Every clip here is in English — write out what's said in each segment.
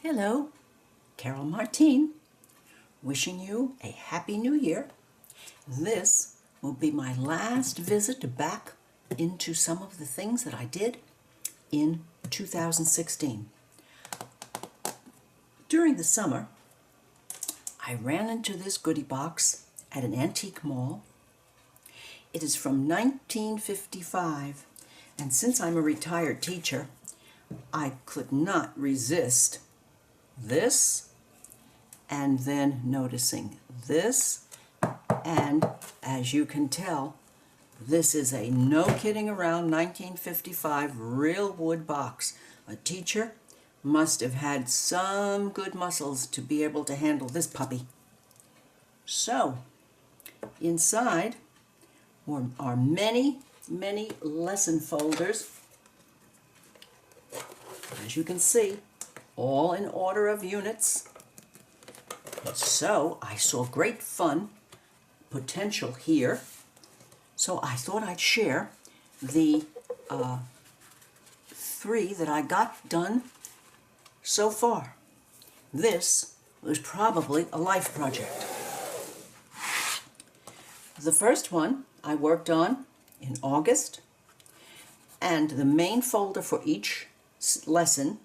Hello, Carol Martine, wishing you a happy new year. This will be my last visit back into some of the things that I did in 2016. During the summer, I ran into this goodie box at an antique mall. It is from 1955, and since I'm a retired teacher, I could not resist this, and then noticing this, and as you can tell, this is a no kidding around 1955 real wood box. A teacher must have had some good muscles to be able to handle this puppy. So, inside are many, many lesson folders. As you can see, all in order of units. So I saw great fun potential here. So I thought I'd share the 3 that I got done so far. This was probably a life project. The first one I worked on in August, and the main folder for each lesson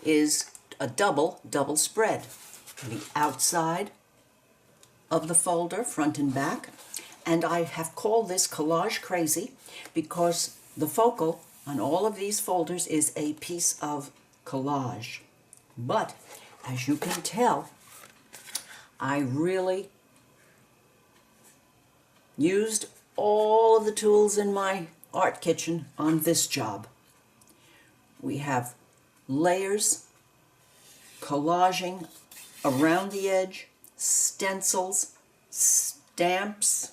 is a double spread. The outside of the folder, front and back, and I have called this Collage Crazy because the focal on all of these folders is a piece of collage. But as you can tell, I really used all of the tools in my art kitchen on this job. We have layers, collaging around the edge, stencils, stamps,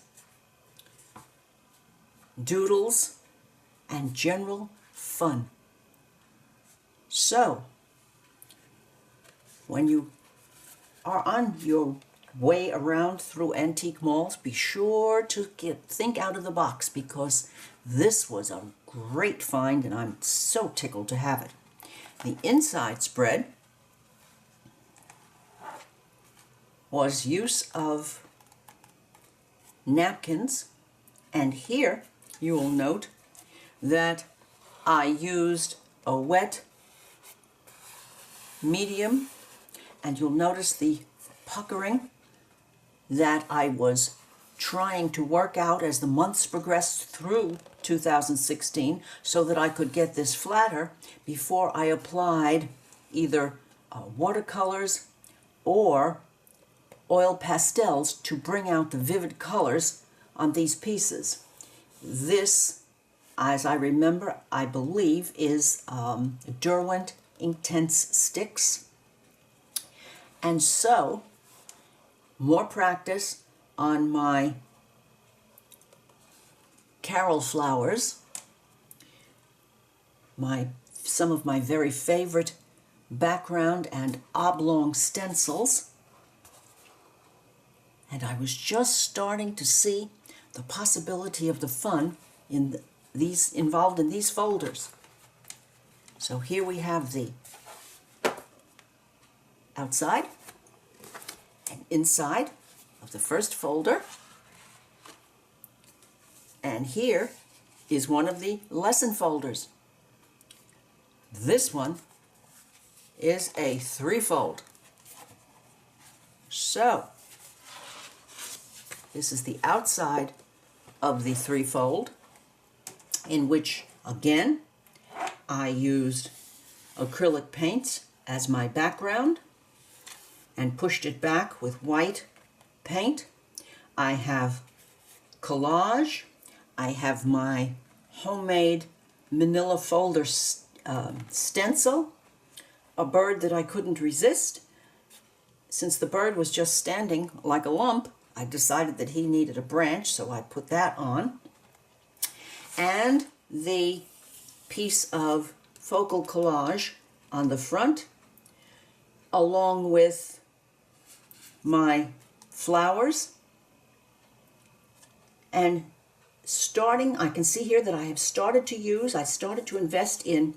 doodles, and general fun. So, when you are on your way around through antique malls, be sure to think out of the box, because this was a great find and I'm so tickled to have it. The inside spread was use of napkins, and here you will note that I used a wet, medium, and you'll notice the puckering that I was trying to work out as the months progressed through 2016 so that I could get this flatter before I applied either watercolors or oil pastels to bring out the vivid colors on these pieces. This, as I remember, I believe is Derwent Inktense Sticks. And so, more practice on my Carol flowers, some of my very favorite background and oblong stencils, and I was just starting to see the possibility of the fun in these involved in these folders. So here we have the outside and inside of the first folder, and here is one of the lesson folders. This one is a 3-fold. So this is the outside of the 3-fold, in which again I used acrylic paints as my background and pushed it back with white paint. I have collage. I have my homemade manila folder stencil, a bird that I couldn't resist. Since the bird was just standing like a lump, I decided that he needed a branch, so I put that on. And the piece of focal collage on the front, along with my flowers, and I can see here that I started to invest in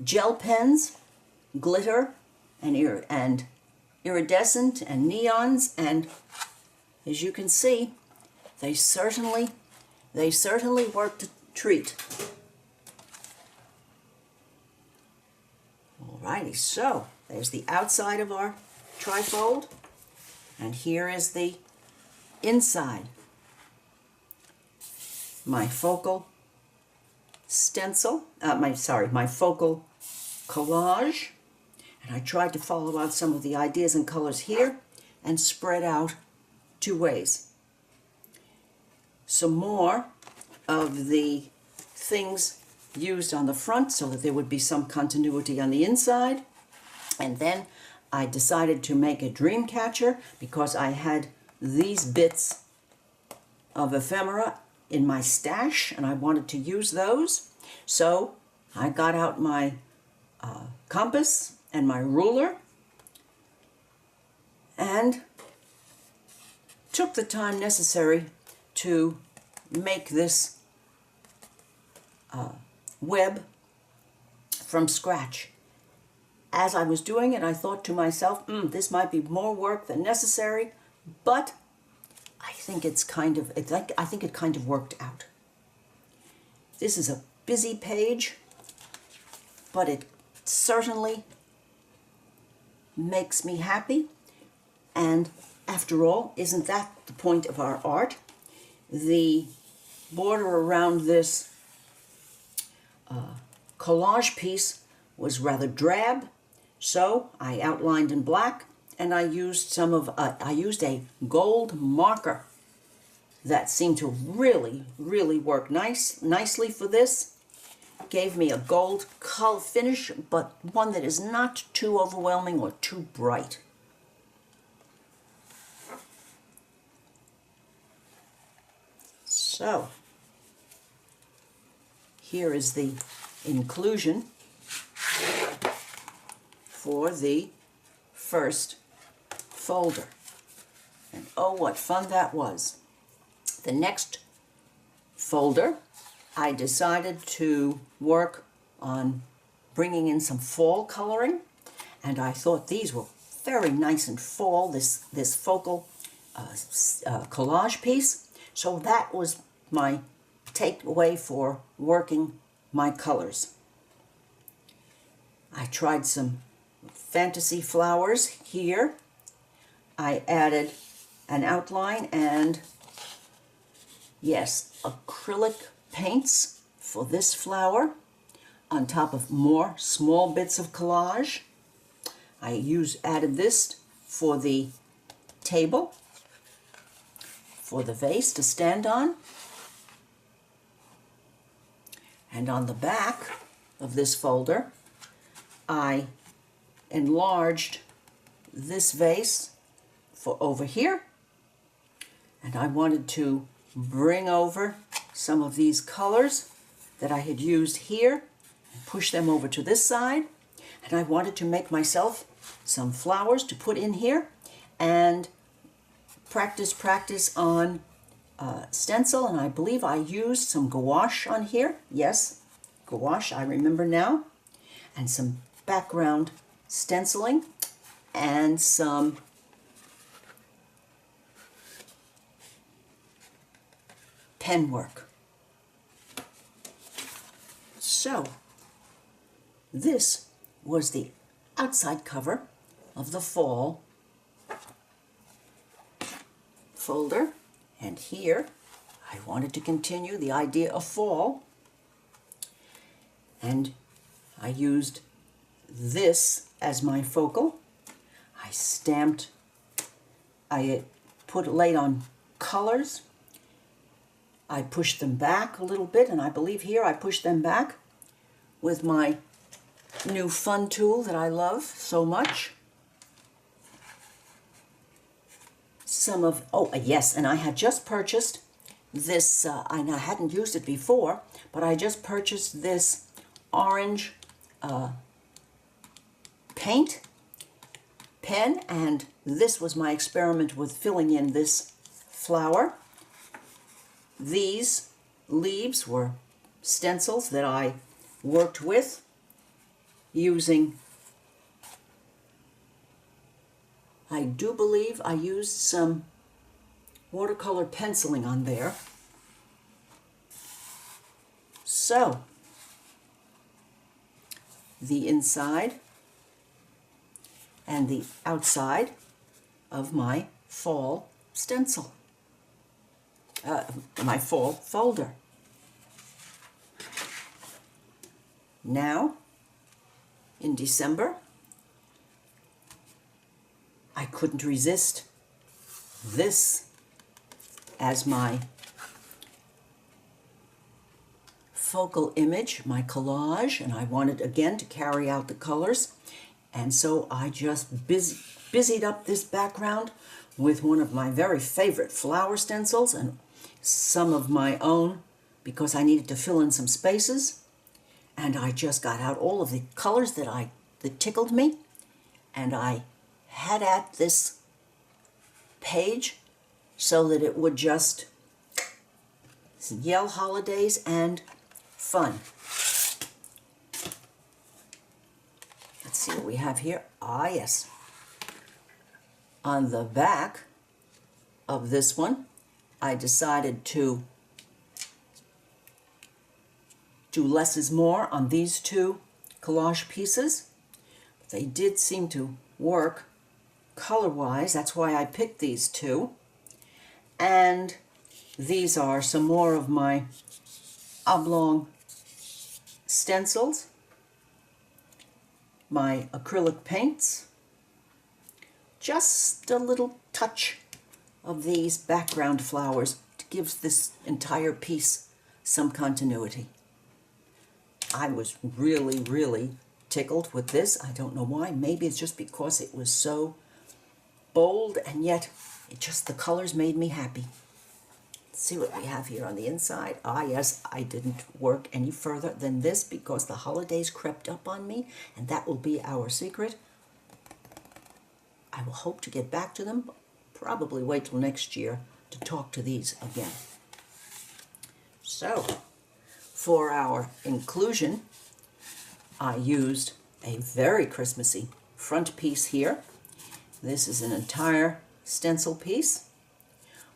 gel pens, glitter, and iridescent and neons, and as you can see, they certainly worked a treat. Alrighty, so there's the outside of our trifold, and here is the inside. My focal stencil, my focal collage, and I tried to follow out some of the ideas and colors here and spread out 2 ways. Some more of the things used on the front so that there would be some continuity on the inside, and then I decided to make a dream catcher because I had these bits of ephemera in my stash and I wanted to use those. So I got out my compass and my ruler and took the time necessary to make this web from scratch. As I was doing it, I thought to myself, this might be more work than necessary, but I think it kind of worked out. This is a busy page, but it certainly makes me happy. And after all, isn't that the point of our art? The border around this collage piece was rather drab, so I outlined in black, and I used a gold marker that seemed to really work nicely for this. Gave me a gold color finish, but one that is not too overwhelming or too bright. So here is the inclusion for the first folder. And oh, what fun that was. The next folder, I decided to work on bringing in some fall coloring, and I thought these were very nice and fall, this focal collage piece. So that was my takeaway for working my colors. I tried some fantasy flowers here. I added an outline and, yes, acrylic paints for this flower on top of more small bits of collage. I added this for the table, for the vase to stand on. And on the back of this folder, I enlarged this vase for over here, and I wanted to bring over some of these colors that I had used here and push them over to this side, and I wanted to make myself some flowers to put in here and practice on stencil, and I believe I used some gouache on here. Yes, gouache, I remember now. And some background stenciling and some pen work. So this was the outside cover of the fall folder, and here I wanted to continue the idea of fall, and I used this as my focal. I laid on colors. I pushed them back a little bit, and I believe here I pushed them back with my new fun tool that I love so much. Yes, and I had just purchased this, I hadn't used it before, but I just purchased this orange paint pen, and this was my experiment with filling in this flower. these leaves were stencils that I worked with using, I do believe I used some watercolor penciling on there. So, the inside and the outside of my fall stencil, my fall folder. Now, in December, I couldn't resist this as my focal image, my collage, and I wanted again to carry out the colors, and so I just busied up this background with one of my very favorite flower stencils and some of my own because I needed to fill in some spaces, and I just got out all of the colors that tickled me, and I had at this page so that it would just yell holidays and fun. Let's see what we have here. Ah, yes. On the back of this one, I decided to do less is more on these two collage pieces. They did seem to work color-wise. That's why I picked these two. And these are some more of my oblong stencils, my acrylic paints, just a little touch of these background flowers to give this entire piece some continuity. I was really, really tickled with this. I don't know why. Maybe it's just because it was so bold, and yet the colors made me happy. Let's see what we have here on the inside. Ah, yes, I didn't work any further than this because the holidays crept up on me, and that will be our secret. I will hope to get back to them. Probably wait till next year to talk to these again. So, for our inclusion, I used a very Christmassy front piece here. This is an entire stencil piece.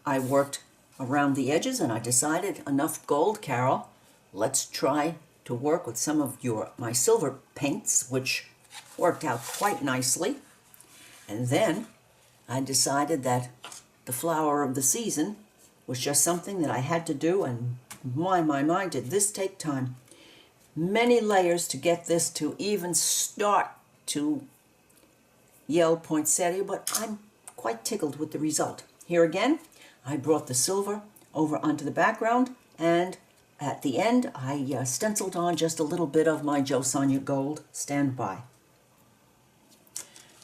I worked around the edges and I decided enough gold, Carol. Let's try to work with some of my silver paints, which worked out quite nicely. And then I decided that the flower of the season was just something that I had to do, and my, did this take time. Many layers to get this to even start to yell poinsettia, but I'm quite tickled with the result. Here again, I brought the silver over onto the background, and at the end, I stenciled on just a little bit of my Jo Sonja Gold Standby.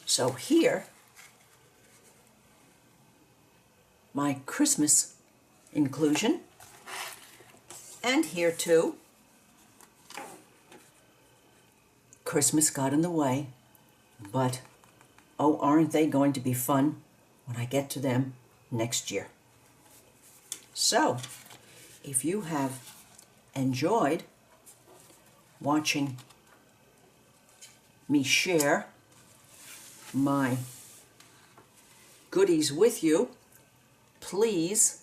So here, my Christmas inclusion, and here too, Christmas got in the way, but oh, aren't they going to be fun when I get to them next year. So, if you have enjoyed watching me share my goodies with you, please,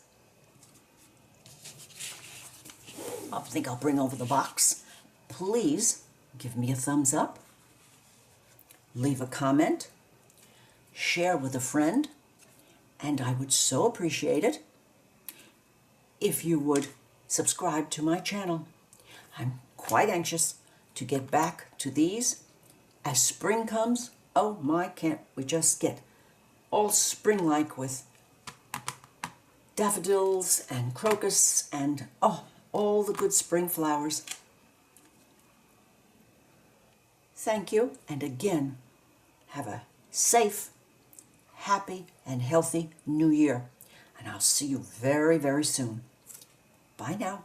I think I'll bring over the box. Please give me a thumbs up, leave a comment, share with a friend, and I would so appreciate it if you would subscribe to my channel. I'm quite anxious to get back to these as spring comes. Oh my, can't we just get all spring-like with daffodils and crocus and all the good spring flowers. Thank you, and again, have a safe, happy, and healthy New Year. And I'll see you very, very soon. Bye now.